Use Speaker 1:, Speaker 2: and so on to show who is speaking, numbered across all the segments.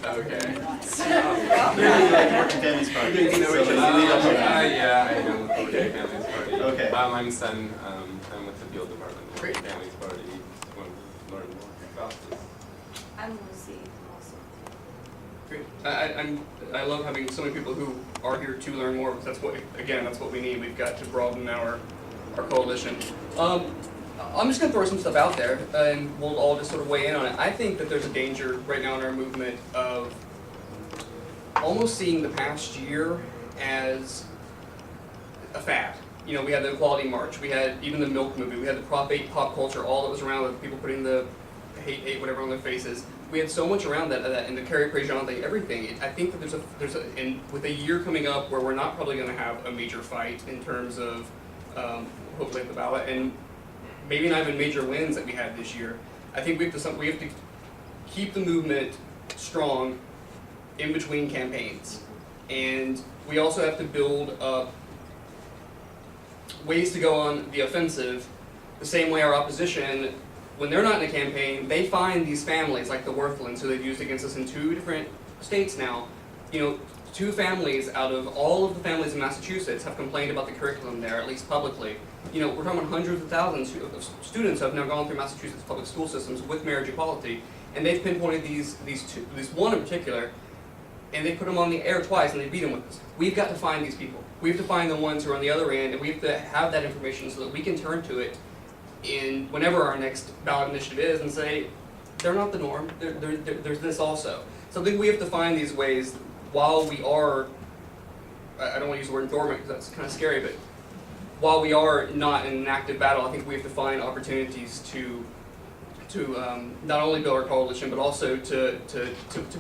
Speaker 1: Okay.
Speaker 2: Family's party.
Speaker 1: You know each other.
Speaker 3: Yeah, I know the Family's Party.
Speaker 2: Okay.
Speaker 3: I'm Sen. I'm with the field department.
Speaker 1: Great.
Speaker 3: Family's Party. Just want to learn more about this.
Speaker 4: I'm Lucy, also.
Speaker 1: Great. I love having so many people who are here to learn more, because that's what we need. We've got to broaden our coalition. I'm just going to throw some stuff out there, and we'll all just sort of weigh in on it. I think that there's a danger right now in our movement of almost seeing the past year as a fad. You know, we had the Equality March, we had even the Milk movie, we had the Prop 8 pop culture, all that was around with people putting the hate whatever on their faces. We had so much around that and the Carrie Prejean thing, everything. I think that and with a year coming up where we're not probably going to have a major fight in terms of hopefully at the ballot, and maybe not even major wins that we had this year. I think we have to keep the movement strong in between campaigns, and we also have to build up ways to go on the offensive the same way our opposition, when they're not in a campaign, they find these families like the Worthlands, who they've used against us in 2 different states now. You know, 2 families out of all of the families in Massachusetts have complained about the curriculum there, at least publicly. You know, we're talking about hundreds of thousands of students who have now gone through Massachusetts public school systems with marriage equality, and they've pinpointed these one in particular, and they put them on the air twice, and they beat them with this. We've got to find these people. We have to find the ones who are on the other end, and we have to have that information so that we can turn to it in whenever our next ballot initiative is and say, they're not the norm, there's this also. So I think we have to find these ways while we are, I don't want to use the word dormant because that's kind of scary, but while we are not in an active battle, I think we have to find opportunities to not only build our coalition, but also to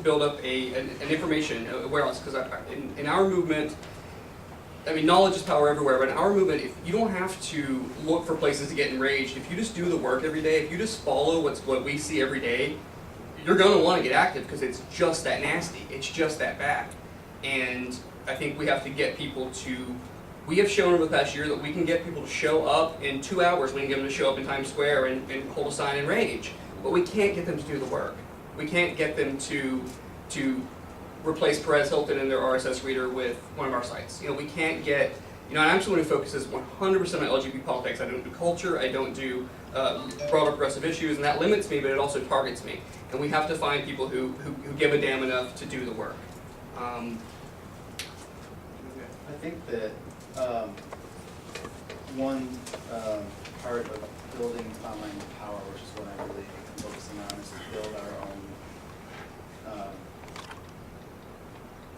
Speaker 1: build up an information warehouse. Because in our movement, I mean, knowledge is power everywhere, but in our movement, if you don't have to look for places to get enraged, if you just do the work every day, if you just follow what we see every day, you're going to want to get active because it's just that nasty. It's just that bad. And I think we have to get people to, we have shown over the past year that we can get people to show up in 2 hours. We can get them to show up in Times Square and hold a sign and rage. But we can't get them to do the work. We can't get them to replace Perez Hilton in their RSS reader with one of our sites. You know, we can't get, you know, I'm someone who focuses 100% on LGBT politics. I don't do culture, I don't do broader progressive issues, and that limits me, but it also targets me. And we have to find people who give a damn enough to do the work.
Speaker 2: I think that one part of building online power, which is what I'm really focusing on, is to build our own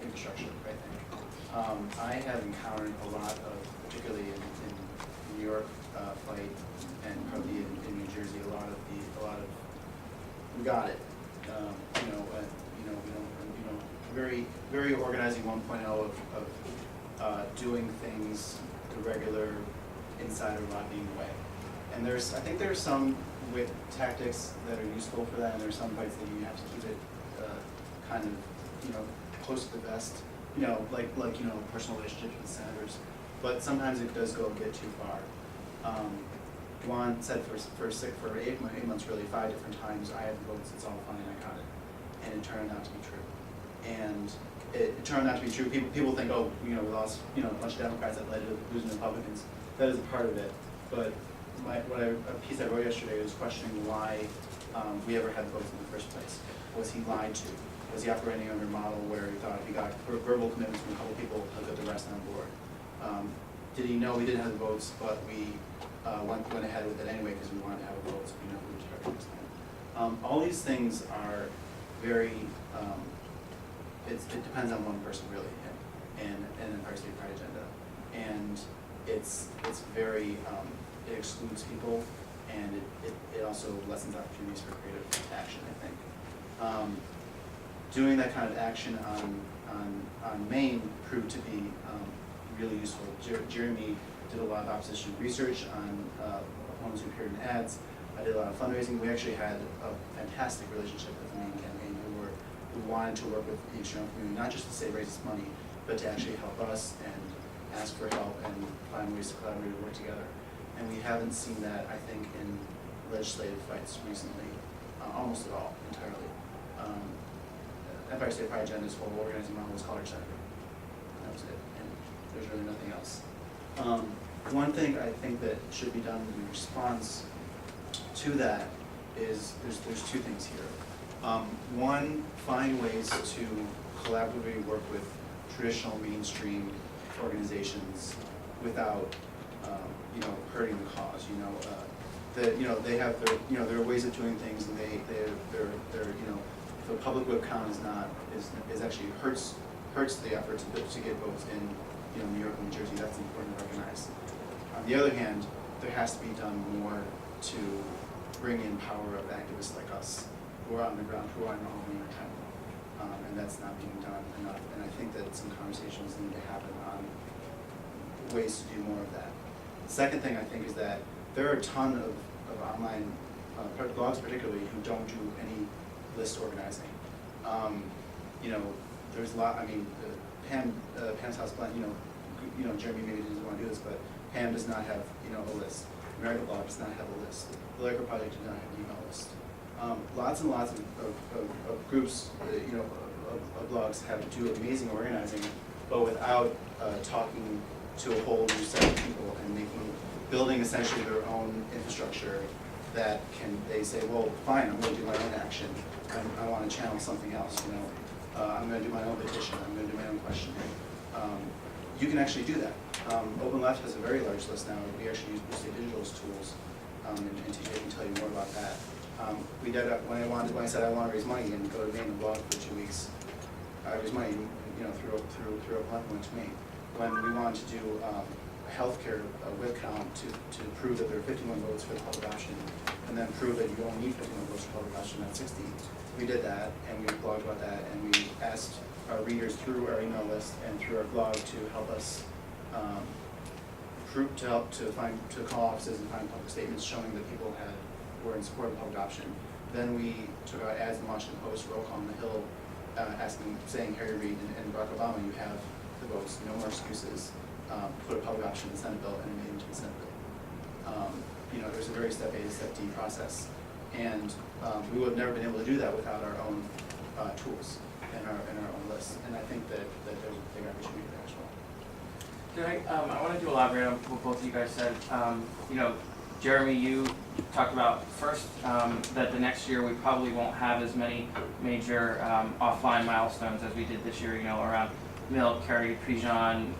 Speaker 2: infrastructure, I think. I have encountered a lot of, particularly in New York fight, and probably in New Jersey, a lot of we got it. Very organizing 1.0 of doing things the regular insider lobbying way. And I think there's some with tactics that are useful for that, and there's some fights that you have to keep it kind of, close to the vest, like personal relationships with senators. But sometimes it does go a bit too far. Juan said for 8 months, really 5 different times, I have the votes, it's all fine, I got it. And it turned out to be true. And it turned out to be true. People think, oh, we lost, a bunch of Democrats that led to losing Republicans. That is a part of it. But a piece I wrote yesterday was questioning why we ever had the votes in the first place. Was he lied to? Was he operating under a model where he thought if he got verbal commitments from a couple people, he'll get the rest on board? Did he know we didn't have the votes, but we went ahead with it anyway because we wanted to have a vote, so we know who was targeting this time? All these things are very, it depends on one person really, and an Empire State Pride agenda. And it's very, it excludes people, and it also lessens opportunities for creative action, I think. Doing that kind of action on Maine proved to be really useful. Jeremy did a lot of opposition research on opponents who appeared in ads. I did a lot of fundraising. We actually had a fantastic relationship with the Maine campaign who wanted to work with the external community, not just to say raise this money, but to actually help us and ask for help and find ways to collaborate and work together. And we haven't seen that, I think, in legislative fights recently, almost at all, entirely. Empire State Pride agenda's whole organizing model was College Center. That was it, and there's really nothing else. One thing I think that should be done in response to that is, there's two things here. One, find ways to collaboratively work with traditional mainstream organizations without, hurting the cause. They have their, there are ways of doing things, and they're if a public web count is actually hurts the effort to get votes in, New York and New Jersey. That's important to recognize. On the other hand, there has to be done more to bring in power of activists like us, who are on the ground, who are in all New York Times. And that's not being done enough. And I think that some conversations need to happen on ways to do more of that. The second thing I think is that there are a ton of online blogs, particularly, who don't do any list organizing. There's a lot. I mean, Pam's House Blend. Jeremy maybe doesn't want to do this, but Pam does not have a list. America Blog does not have a list. The Laker Project does not have an email list. Lots and lots of groups, of blogs do amazing organizing, but without talking to a whole new set of people and building essentially their own infrastructure that they say, well, fine, I'm going to do my own action. I want to channel something else. I'm going to do my own petition. I'm going to do my own questioning. You can actually do that. Open Left has a very large list now. We actually use Blue State Digital's tools, and TJ can tell you more about that. We did when I said I want to raise money and go to Maine and blog for 2 weeks. I raised money, through a platform to me. When we wanted to do a healthcare whip count to prove that there are 51 votes for the public option, and then prove that you only need 51 votes for public option, not 60. We did that, and we blogged about that, and we asked our readers through our email list and through our blog to help us to call offices and find public statements showing that people were in support of the public option. Then we took out ads in the Washington Post, roll call on the Hill, saying Harry Reid and Barack Obama, you have the votes, no more excuses. Put a public option in the Senate bill, and it made it into the Senate bill. There's a very step A to step D process, and we would have never been able to do that without our own tools and our own lists. And I think that there's a big opportunity there as well.
Speaker 5: I wanted to elaborate on what both of you guys said. Jeremy, you talked about first that the next year we probably won't have as many major offline milestones as we did this year, around Milk, Cary, Prejean,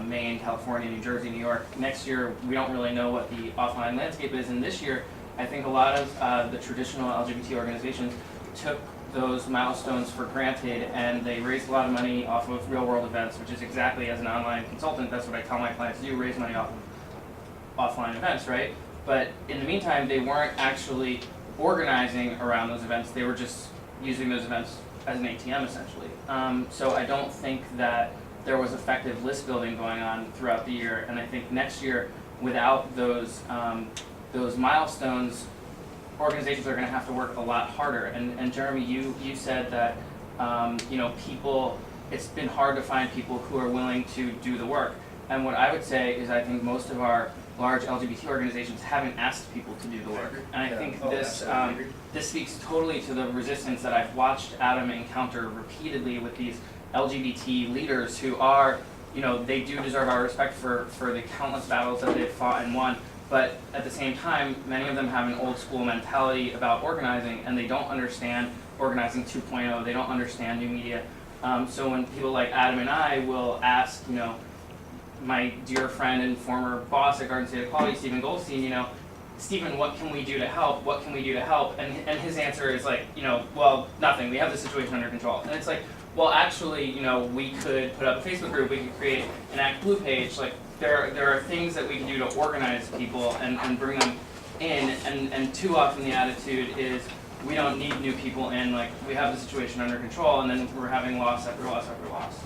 Speaker 5: Maine, California, New Jersey, New York. Next year, we don't really know what the offline landscape is, and this year, I think a lot of the traditional LGBT organizations took those milestones for granted, and they raised a lot of money off of real-world events, which is exactly, as an online consultant, that's what I tell my clients to do, raise money off of offline events, right? But in the meantime, they weren't actually organizing around those events, they were just using those events as an ATM, essentially. So I don't think that there was effective list building going on throughout the year, and I think next year, without those milestones, organizations are going to have to work a lot harder. And Jeremy, you said that people, it's been hard to find people who are willing to do the work. And what I would say is I think most of our large LGBT organizations haven't asked people to do the work. And I think this speaks totally to the resistance that I've watched Adam encounter repeatedly with these LGBT leaders who are, they do deserve our respect for the countless battles that they've fought and won. But at the same time, many of them have an old school mentality about organizing, and they don't understand organizing 2.0, they don't understand new media. So when people like Adam and I will ask, my dear friend and former boss at Garden State Equality, Stephen Goldstein, Stephen, what can we do to help? What can we do to help? And his answer is like, well, nothing. We have the situation under control. And it's like, well, actually, we could put up a Facebook group. We could create an Act Blue page. Like, there are things that we can do to organize people and bring them in. And too often the attitude is we don't need new people in. Like, we have the situation under control, and then we're having loss after loss after loss.